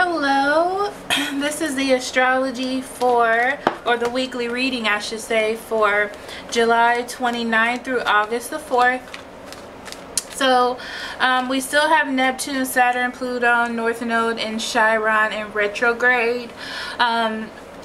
Hello, this is the astrology for, or the weekly reading I should say, for July 29th through August the 4th. So we still have Neptune, Saturn, Pluto, North Node, and Chiron in retrograde.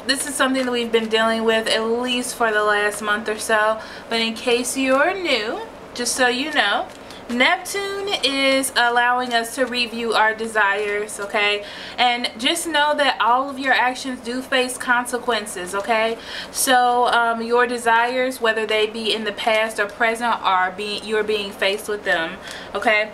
This is something that we've been dealing with at least for the last month or so, but in case you're new, just so you know, Neptune is allowing us to review our desires, okay? And just know that all of your actions do face consequences, okay? So your desires, whether they be in the past or present, you're being faced with them, okay?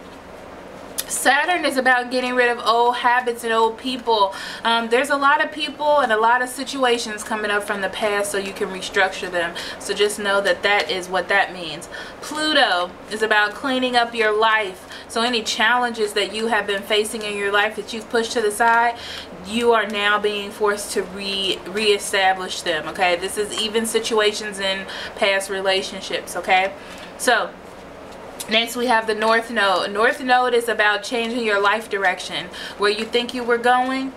Saturn is about getting rid of old habits and old people. There's a lot of people and a lot of situations coming up from the past, so you can restructure them. So just know that that is what that means. Pluto is about cleaning up your life. So any challenges that you have been facing in your life that you've pushed to the side, you are now being forced to reestablish them, okay? This is even situations in past relationships, okay? So next we have the North Node. North Node is about changing your life direction. Where you think you were going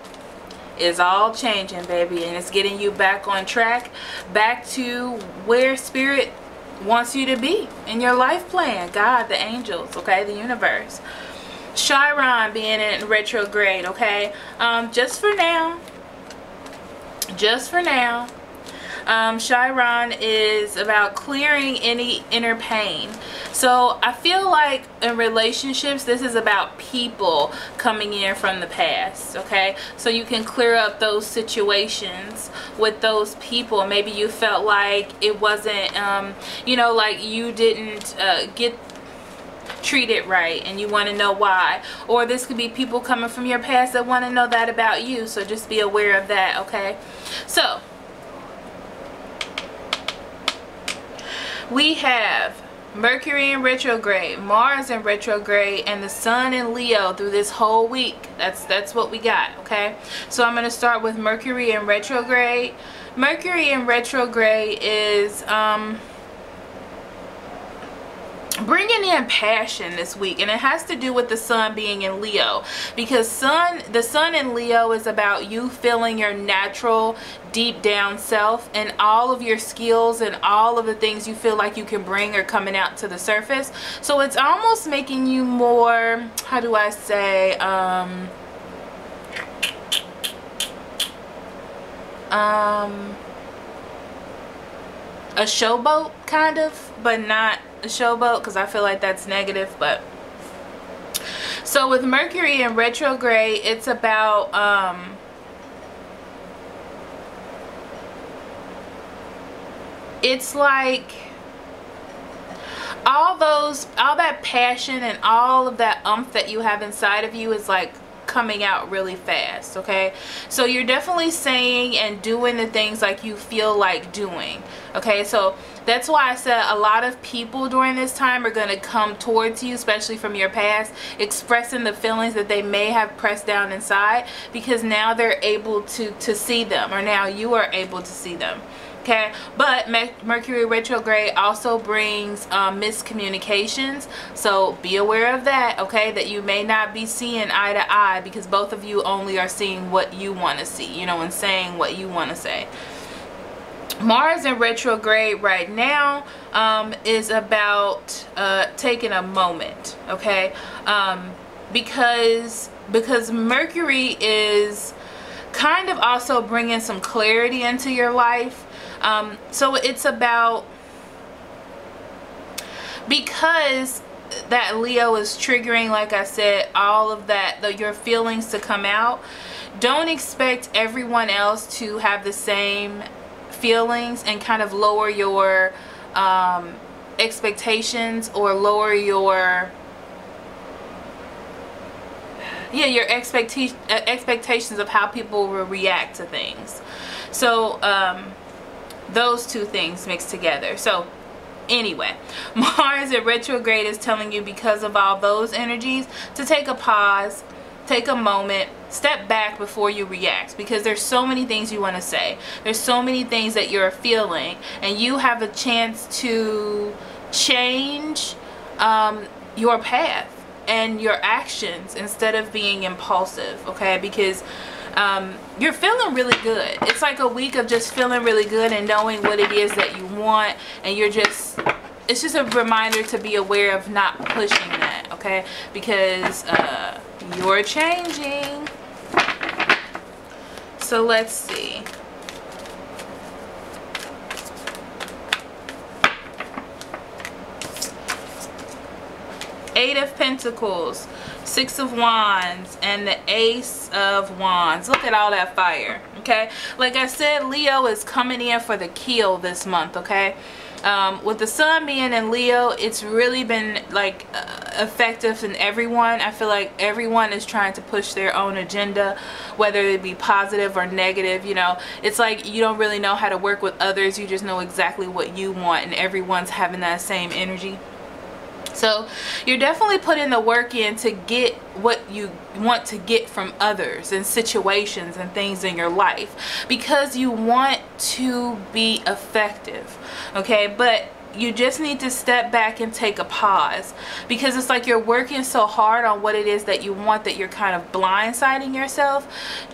is all changing, baby, and it's getting you back on track, back to where Spirit wants you to be in your life plan. God, the angels, okay, the universe. Chiron being in retrograde, okay, just for now, Chiron is about clearing any inner pain. So I feel like in relationships, this is about people coming in from the past, okay? So you can clear up those situations with those people. Maybe you felt like it wasn't, you know, like you didn't get treated right and you want to know why. Or this could be people coming from your past that want to know that about you. So just be aware of that, okay? So we have Mercury in retrograde, Mars in retrograde, and the Sun in Leo through this whole week. That's what we got, okay? So I'm going to start with Mercury in retrograde. Mercury in retrograde is bringing in passion this week, and it has to do with the Sun being in Leo, because the Sun in Leo is about you feeling your natural deep down self, and all of your skills and all of the things you feel like you can bring are coming out to the surface. So it's almost making you more, how do I say, a showboat kind of, but not a showboat, because I feel like that's negative. But so with Mercury in retrograde, it's about it's like all that passion and all of that that you have inside of you is like coming out really fast, okay? So you're definitely saying and doing the things like you feel like doing, okay? So that's why I said a lot of people during this time are going to come towards you, especially from your past, expressing the feelings that they may have pressed down inside, because now they're able to see them, or now you are able to see them. Okay, but Mercury retrograde also brings miscommunications, so be aware of that, okay? That you may not be seeing eye to eye, because both of you only are seeing what you want to see, you know, and saying what you want to say. Mars in retrograde right now is about taking a moment, okay? Because Mercury is kind of also bringing some clarity into your life. So it's about, because that Leo is triggering, like I said, all of that, your feelings to come out. Don't expect everyone else to have the same feelings, and kind of lower your expectations, or lower your expectations of how people will react to things. So those two things mixed together. So anyway, Mars in retrograde is telling you, because of all those energies, to take a pause, take a moment, step back before you react, because there's so many things you want to say. There's so many things that you're feeling, and you have a chance to change your path and your actions instead of being impulsive, okay? Because You're feeling really good. It's like a week of just feeling really good and knowing what it is that you want, and you're just, it's just a reminder to be aware of not pushing that, okay? Because you're changing. So let's see. Eight of Pentacles, Six of Wands, and the Ace of Wands. Look at all that fire, okay? Like I said, Leo is coming in for the kill this month, okay? With the sun being in Leo, it's really been like effective in everyone. I feel like everyone is trying to push their own agenda, whether it be positive or negative. You know, it's like you don't really know how to work with others. You just know exactly what you want, and everyone's having that same energy. So you're definitely putting the work in to get what you want to get from others and situations and things in your life, because you want to be effective, okay? But you just need to step back and take a pause, because it's like you're working so hard on what it is that you want that you're kind of blindsiding yourself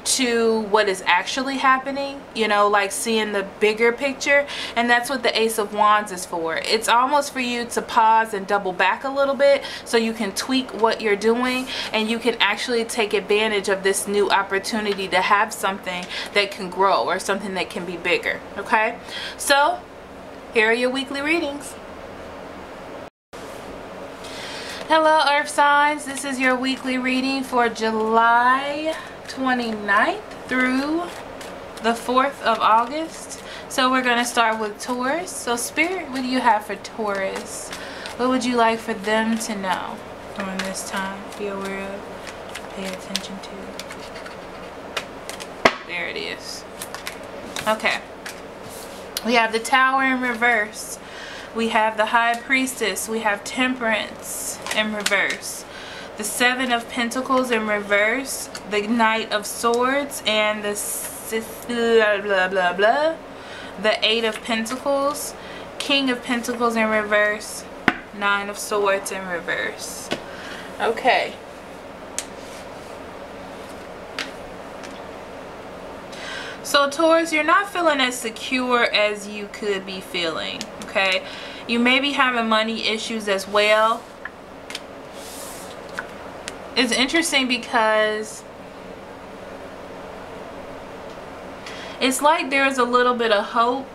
to what is actually happening, you know, like seeing the bigger picture. And that's what the Ace of Wands is for. It's almost for you to pause and double back a little bit so you can tweak what you're doing, and you can actually take advantage of this new opportunity to have something that can grow or something that can be bigger, okay? So here are your weekly readings. Hello, Earth signs. This is your weekly reading for July 29th through the 4th of August. So we're going to start with Taurus. So Spirit, what do you have for Taurus? What would you like for them to know during this time? Be aware of, pay attention to. There it is. Okay. We have the Tower in reverse. We have the High Priestess. We have Temperance in reverse. The Seven of Pentacles in reverse. The Knight of Swords and the blah blah blah. The Eight of Pentacles. King of Pentacles in reverse. Nine of Swords in reverse. Okay. So Taurus, you're not feeling as secure as you could be feeling, okay? You may be having money issues as well. It's interesting because it's like there's a little bit of hope,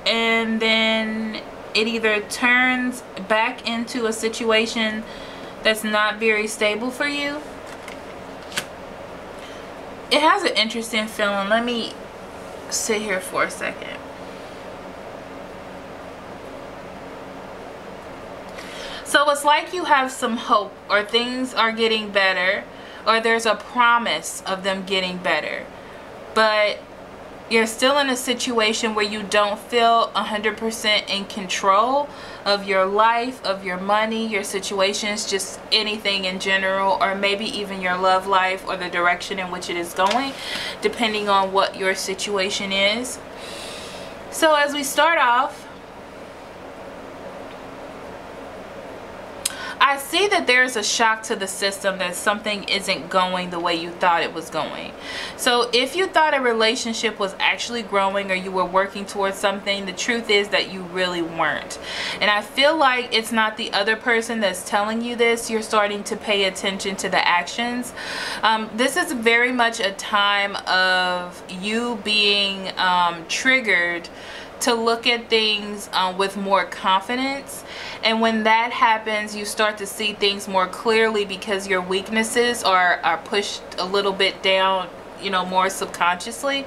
and then it either turns back into a situation that's not very stable for you. It has an interesting feeling. Let me sit here for a second. So it's like you have some hope, or things are getting better, or there's a promise of them getting better, but you're still in a situation where you don't feel 100% in control of your life, of your money, your situations, just anything in general, or maybe even your love life or the direction in which it is going, depending on what your situation is. So as we start off, I see that there's a shock to the system that something isn't going the way you thought it was going. So if you thought a relationship was actually growing, or you were working towards something, the truth is that you really weren't. And I feel like it's not the other person that's telling you this. You're starting to pay attention to the actions. This is very much a time of you being triggered to look at things with more confidence. And when that happens, you start to see things more clearly, because your weaknesses are pushed a little bit down, you know, more subconsciously.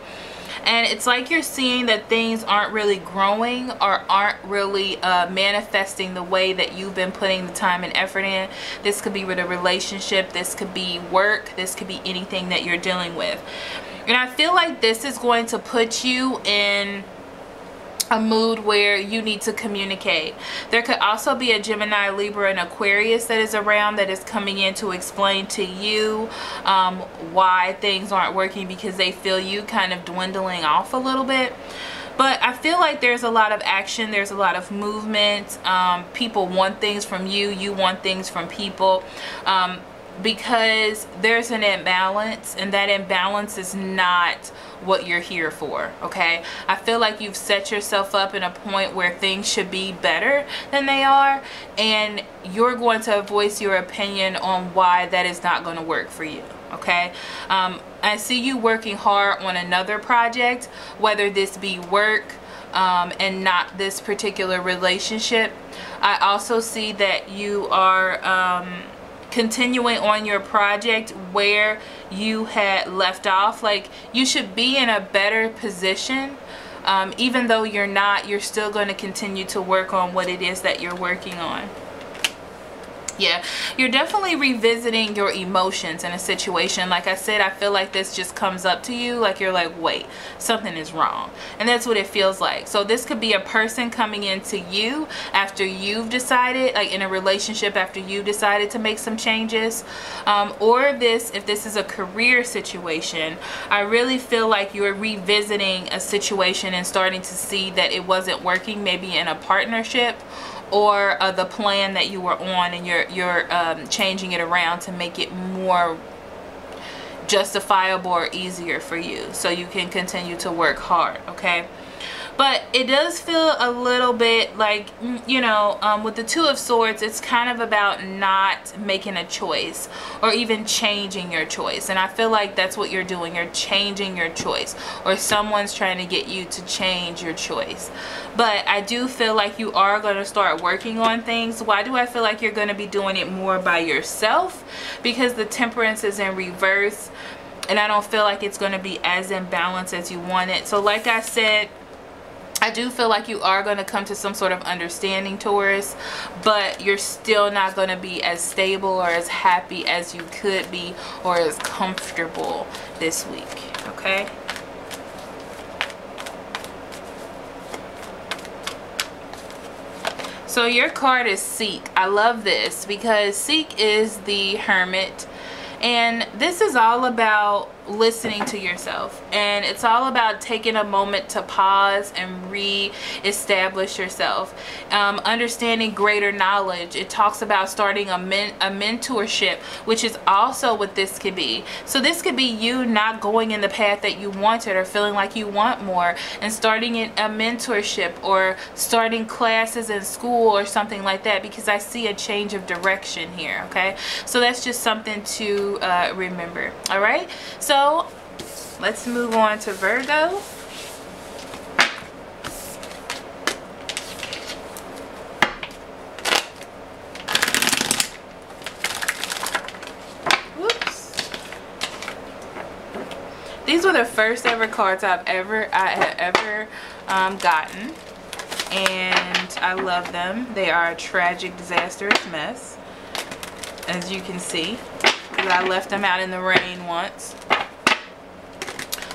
And it's like you're seeing that things aren't really growing, or aren't really manifesting the way that you've been putting the time and effort in. This could be with a relationship, this could be work, this could be anything that you're dealing with. And I feel like this is going to put you in a mood where you need to communicate. There could also be a Gemini, Libra, and Aquarius that is around, that is coming in to explain to you why things aren't working, because they feel you kind of dwindling off a little bit. But I feel like there's a lot of action, there's a lot of movement. People want things from you, you want things from people. because there's an imbalance, and that imbalance is not what you're here for. Okay, I feel like you've set yourself up in a point where things should be better than they are, and you're going to voice your opinion on why that is not going to work for you. Okay, I see you working hard on another project, whether this be work and not this particular relationship. I also see that you are continuing on your project where you had left off. Like, you should be in a better position. Even though you're not, you're still going to continue to work on what it is that you're working on. Yeah, you're definitely revisiting your emotions in a situation. Like I said, I feel like this just comes up to you, like you're like, wait, something is wrong. And that's what it feels like. So this could be a person coming into you after you've decided, like in a relationship after you decided to make some changes. Or if this is a career situation, I really feel like you're revisiting a situation and starting to see that it wasn't working, maybe in a partnership, or the plan that you were on, and you're changing it around to make it more justifiable or easier for you, so you can continue to work hard. Okay, but it does feel a little bit like, you know, with the Two of Swords, it's kind of about not making a choice or even changing your choice. And I feel like that's what you're doing. You're changing your choice, or someone's trying to get you to change your choice. But I do feel like you are going to start working on things. Why do I feel like you're going to be doing it more by yourself? Because the Temperance is in reverse, and I don't feel like it's going to be as in balance as you want it. So like I said, I do feel like you are going to come to some sort of understanding, Taurus, but you're still not going to be as stable or as happy as you could be, or as comfortable this week. Okay. So your card is Seek. I love this because Seek is the Hermit, and this is all about listening to yourself, and it's all about taking a moment to pause and re-establish yourself, understanding greater knowledge. It talks about starting a mentorship, which is also what this could be. So this could be you not going in the path that you wanted, or feeling like you want more, and starting a mentorship, or starting classes in school or something like that, because I see a change of direction here. Okay, so that's just something to remember. All right, so let's move on to Virgo. Whoops. These were the first ever cards I had ever gotten, and I love them. They are a tragic, disastrous mess, as you can see. I left them out in the rain once.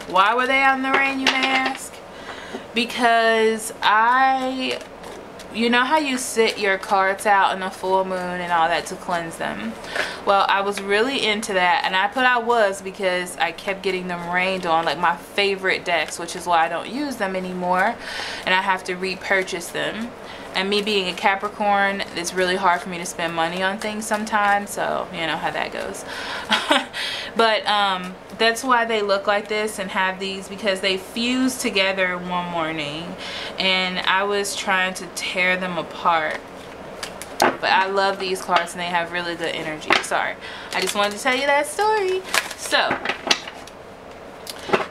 Why were they out in the rain, you may ask? Because you know how you sit your cards out in a full moon and all that to cleanse them? Well, I was really into that, and I put I was because I kept getting them rained on, like my favorite decks, which is why I don't use them anymore, and I have to repurchase them. And me being a Capricorn, it's really hard for me to spend money on things sometimes, so you know how that goes. But that's why they look like this and have these, because they fused together one morning, and I was trying to tear them apart. But I love these cards, and they have really good energy. Sorry, I just wanted to tell you that story. So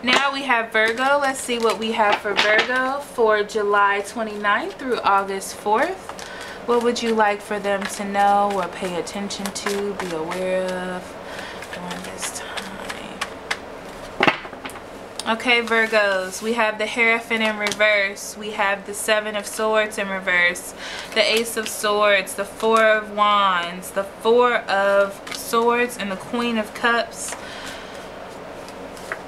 now we have Virgo. Let's see what we have for Virgo for July 29th through August 4th. What would you like for them to know or pay attention to, be aware of during this time? Okay, Virgos, we have the Hierophant in reverse. We have the Seven of Swords in reverse, the Ace of Swords, the Four of Wands, the Four of Swords, and the Queen of Cups.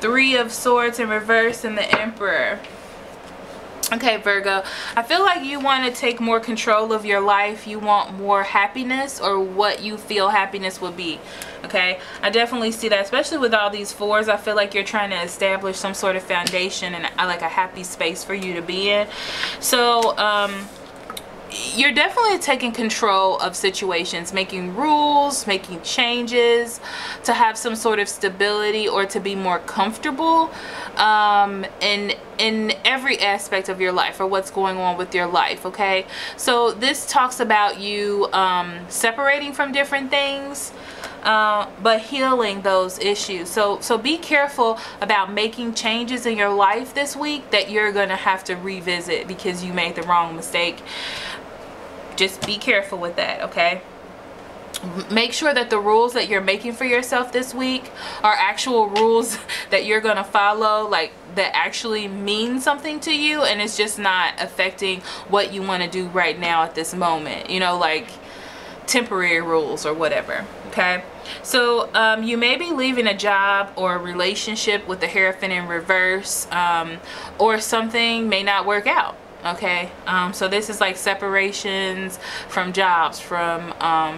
Three of Swords in reverse, and the Emperor. Okay, Virgo, I feel like you want to take more control of your life. You want more happiness, or what you feel happiness would be. Okay, I definitely see that, especially with all these fours. I feel like you're trying to establish some sort of foundation and like a happy space for you to be in. So you're definitely taking control of situations, making rules, making changes to have some sort of stability or to be more comfortable in every aspect of your life or what's going on with your life. Okay, so this talks about you separating from different things, but healing those issues. So be careful about making changes in your life this week that you're gonna have to revisit because you made the wrong mistake. Just be careful with that, okay? Make sure that the rules that you're making for yourself this week are actual rules that you're gonna follow, like that actually mean something to you, and it's just not affecting what you want to do right now at this moment, you know, like temporary rules or whatever. Okay, so you may be leaving a job or a relationship with the Hierophant in reverse, or something may not work out. Okay, so this is like separations from jobs, from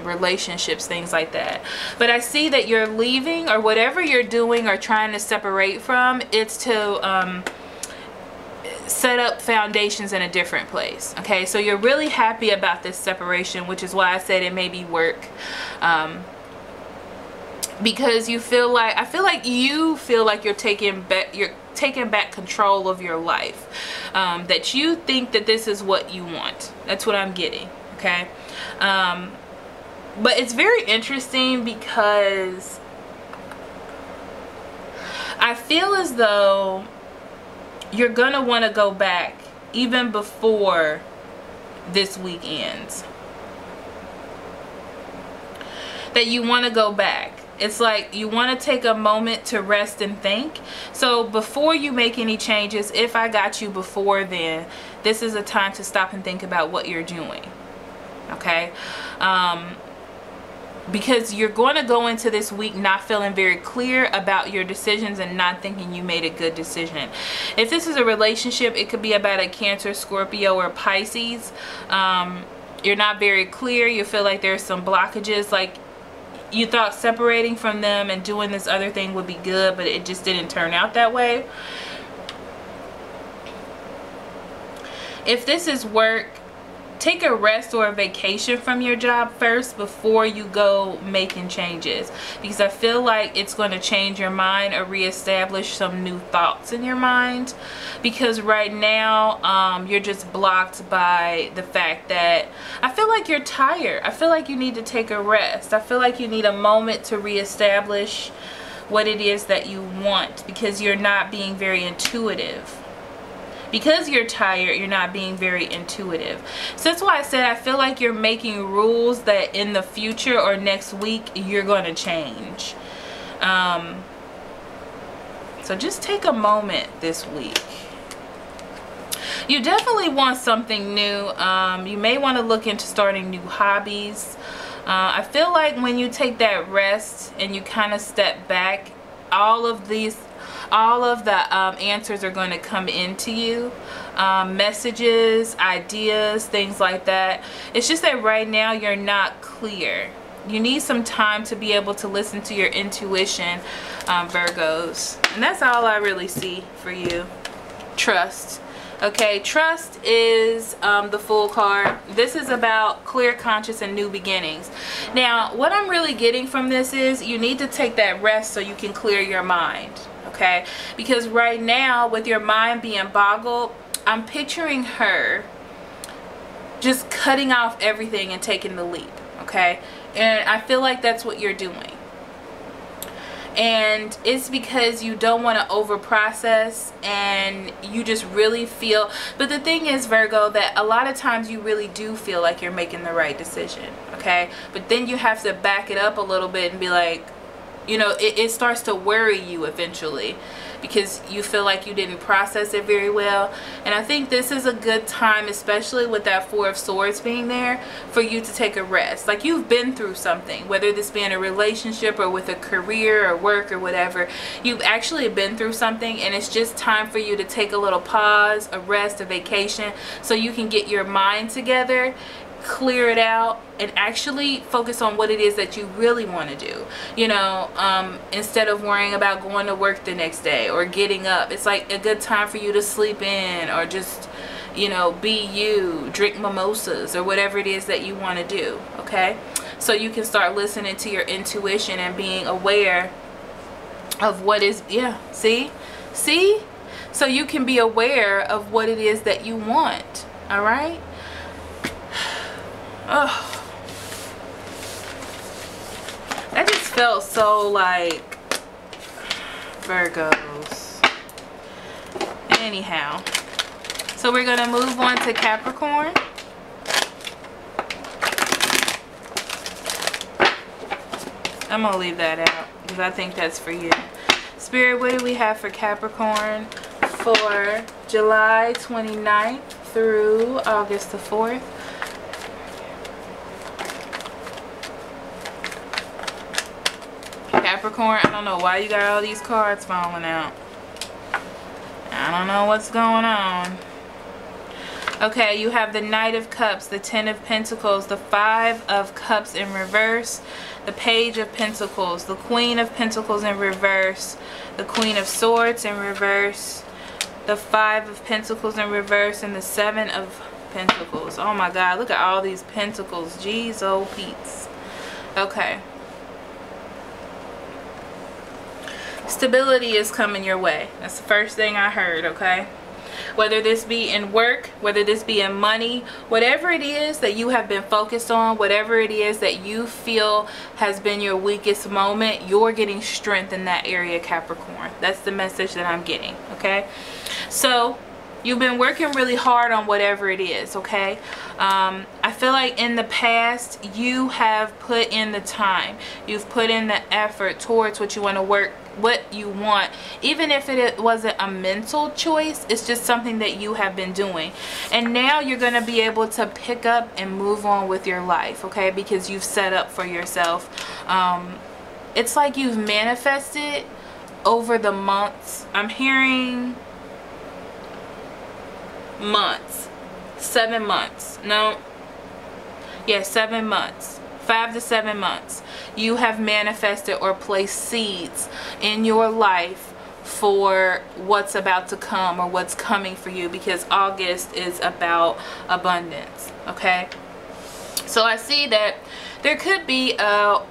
relationships, things like that. But I see that you're leaving, or whatever you're doing or trying to separate from, it's to set up foundations in a different place. Okay, so you're really happy about this separation, which is why I said it may be work. Because you feel like, I feel like you feel like you're taking back control of your life, that you think that this is what you want. That's what I'm getting. Okay, but it's very interesting because I feel as though you're gonna want to go back even before this week ends. That you want to go back. It's like you want to take a moment to rest and think. So before you make any changes, if I got you before then, this is a time to stop and think about what you're doing. Okay, because you're going to go into this week not feeling very clear about your decisions and not thinking you made a good decision. If this is a relationship, it could be about a Cancer, Scorpio, or Pisces. You're not very clear. You feel like there's some blockages, like you thought separating from them and doing this other thing would be good, but it just didn't turn out that way. If this is work, take a rest or a vacation from your job first before you go making changes, because I feel like it's going to change your mind or reestablish some new thoughts in your mind, because right now you're just blocked by the fact that I feel like you're tired. I feel like you need to take a rest. I feel like you need a moment to reestablish what it is that you want, because you're not being very intuitive. Because you're tired, you're not being very intuitive. So that's why I said I feel like you're making rules that in the future or next week you're going to change. So just take a moment this week. You definitely want something new. You may want to look into starting new hobbies. I feel like when you take that rest and you kind of step back, all of the answers are going to come into you. Messages, ideas, things like that. It's just that right now you're not clear. You need some time to be able to listen to your intuition, Virgos. And that's all I really see for you. Trust. Okay, trust is the Fool card. This is about clear conscience and new beginnings. Now, what I'm really getting from this is you need to take that rest so you can clear your mind. Okay, because right now with your mind being boggled, I'm picturing her just cutting off everything and taking the leap. Okay, and I feel like that's what you're doing. And it's because you don't want to over process, and you just really feel, but the thing is, Virgo, that a lot of times you really do feel like you're making the right decision. Okay, but then you have to back it up a little bit and be like, you know, it starts to worry you eventually, because you feel like you didn't process it very well. And I think this is a good time, especially with that Four of Swords being there, for you to take a rest. Like, you've been through something, whether this be in a relationship or with a career or work or whatever. You've actually been through something, and it's just time for you to take a little pause, a rest, a vacation, so you can get your mind together, clear it out, and actually focus on what it is that you really want to do. You know, instead of worrying about going to work the next day or getting up. It's like a good time for you to sleep in, or just, you know, be you, drink mimosas, or whatever it is that you want to do, okay? So you can start listening to your intuition and being aware of what is, yeah, see? So you can be aware of what it is that you want, all right? Oh, that just felt so like Virgos. Anyhow, so we're gonna move on to Capricorn. I'm gonna leave that out because I think that's for you. Spirit, what do we have for Capricorn for July 29th through August the 4th? Capricorn, I don't know why you got all these cards falling out. I don't know what's going on. Okay, you have the Knight of Cups, the Ten of Pentacles, the Five of Cups in reverse, the Page of Pentacles, the Queen of Pentacles in reverse, the Queen of Swords in reverse, the Five of Pentacles in reverse, and the Seven of Pentacles. Oh my God, look at all these pentacles. Jeez, oh Pete's. Okay. Stability is coming your way. That's the first thing I heard, okay? Whether this be in work, whether this be in money, whatever it is that you have been focused on, whatever it is that you feel has been your weakest moment, you're getting strength in that area, Capricorn. That's the message that I'm getting, okay? So you've been working really hard on whatever it is, okay? I feel like in the past you have put in the time, you've put in the effort towards what you want to work, what you want, even if it wasn't a mental choice. It's just something that you have been doing, and now you're going to be able to pick up and move on with your life, okay? Because you've set up for yourself. It's like you've manifested over the months. I'm hearing months, 7 months, no, yeah, 7 months, 5 to 7 months. You have manifested or placed seeds in your life for what's about to come or what's coming for you, because August is about abundance, okay? So I see that there could be a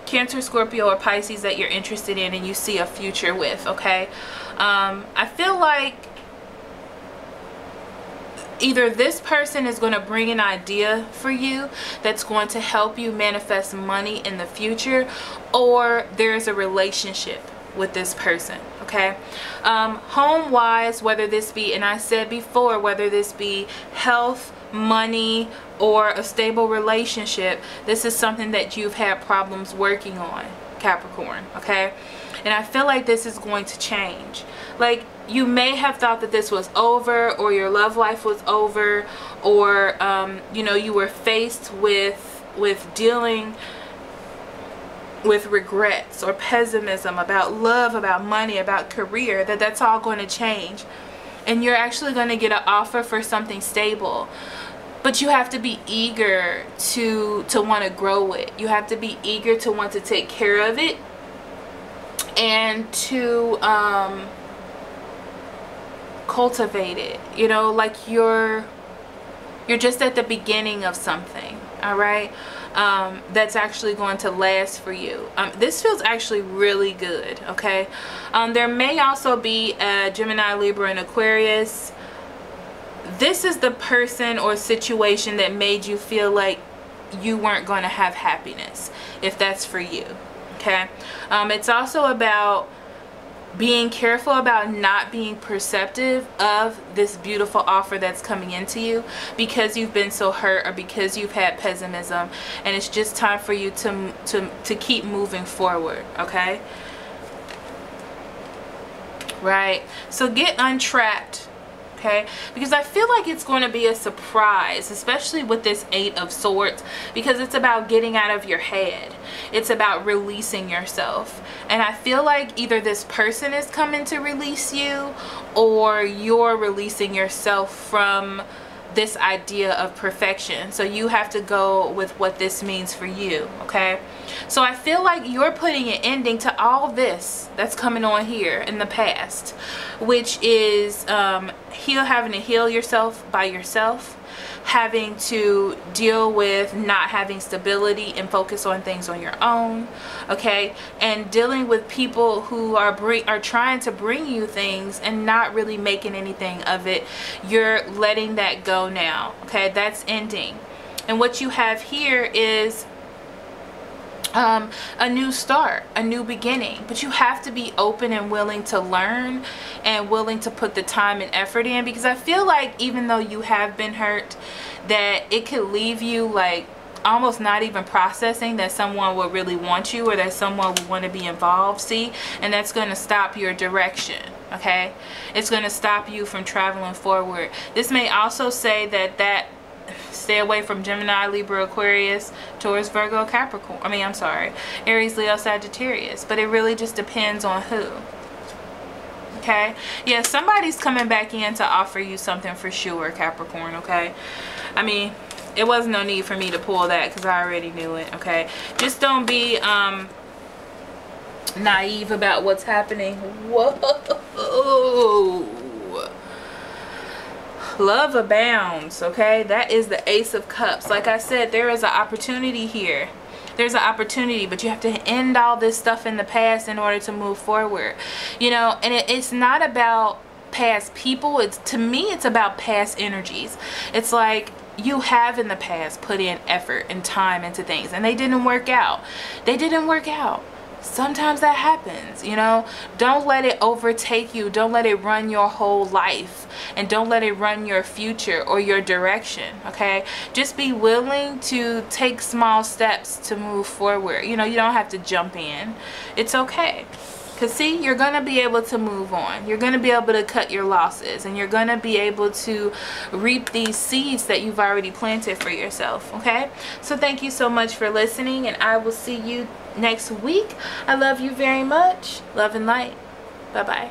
Cancer, Scorpio, or Pisces that you're interested in and you see a future with, okay? I feel like either this person is going to bring an idea for you that's going to help you manifest money in the future, or there's a relationship with this person, okay? Home wise, whether this be, and I said before, whether this be health, money, or a stable relationship, this is something that you've had problems working on, Capricorn, okay? And I feel like this is going to change. Like, you may have thought that this was over, or your love life was over, or you know, you were faced with dealing with regrets or pessimism about love, about money, about career, that's all going to change, and you're actually going to get an offer for something stable. But you have to be eager to want to grow it. You have to be eager to want to take care of it, and to cultivate it. You know, like you're just at the beginning of something, all right? That's actually going to last for you. This feels actually really good, okay? There may also be a Gemini, Libra, and Aquarius. This is the person or situation that made you feel like you weren't going to have happiness, if that's for you, okay? It's also about being careful about not being perceptive of this beautiful offer that's coming into you, because you've been so hurt or because you've had pessimism, and it's just time for you to keep moving forward, okay? Right? So get untrapped, okay? Because I feel like it's going to be a surprise, especially with this 8 of Swords, because it's about getting out of your head. It's about releasing yourself. And I feel like either this person is coming to release you, or you're releasing yourself from this idea of perfection. So you have to go with what this means for you, okay? So I feel like you're putting an ending to all this that's coming on here in the past, which is having to heal yourself by yourself, having to deal with not having stability and focus on things on your own, okay, and dealing with people who are trying to bring you things and not really making anything of it. You're letting that go now, okay? That's ending. And what you have here is a new start, a new beginning, but you have to be open and willing to learn and willing to put the time and effort in, because I feel like even though you have been hurt, that it could leave you like almost not even processing that someone would really want you or that someone would want to be involved. See, and that's going to stop your direction, okay? It's going to stop you from traveling forward. This may also say that stay away from Gemini, Libra, Aquarius, Taurus, Virgo, Capricorn. I'm sorry, Aries, Leo, Sagittarius. But it really just depends on who. Okay? Yeah, somebody's coming back in to offer you something for sure, Capricorn, okay? It wasn't no need for me to pull that because I already knew it, okay? Just don't be naive about what's happening. Whoa. Love abounds, okay? That is the Ace of Cups. Like I said, there is an opportunity here. There's an opportunity, but you have to end all this stuff in the past in order to move forward. You know, and it's not about past people. To me, it's about past energies. It's like you have in the past put in effort and time into things and they didn't work out. They didn't work out. Sometimes that happens, you know. Don't let it overtake you. Don't let it run your whole life, and don't let it run your future or your direction, okay? Just be willing to take small steps to move forward. You know, you don't have to jump in. It's okay. Because see, you're going to be able to move on. You're going to be able to cut your losses, and you're going to be able to reap these seeds that you've already planted for yourself, okay? So thank you so much for listening, and I will see you next week. I love you very much. Love and light. Bye-bye.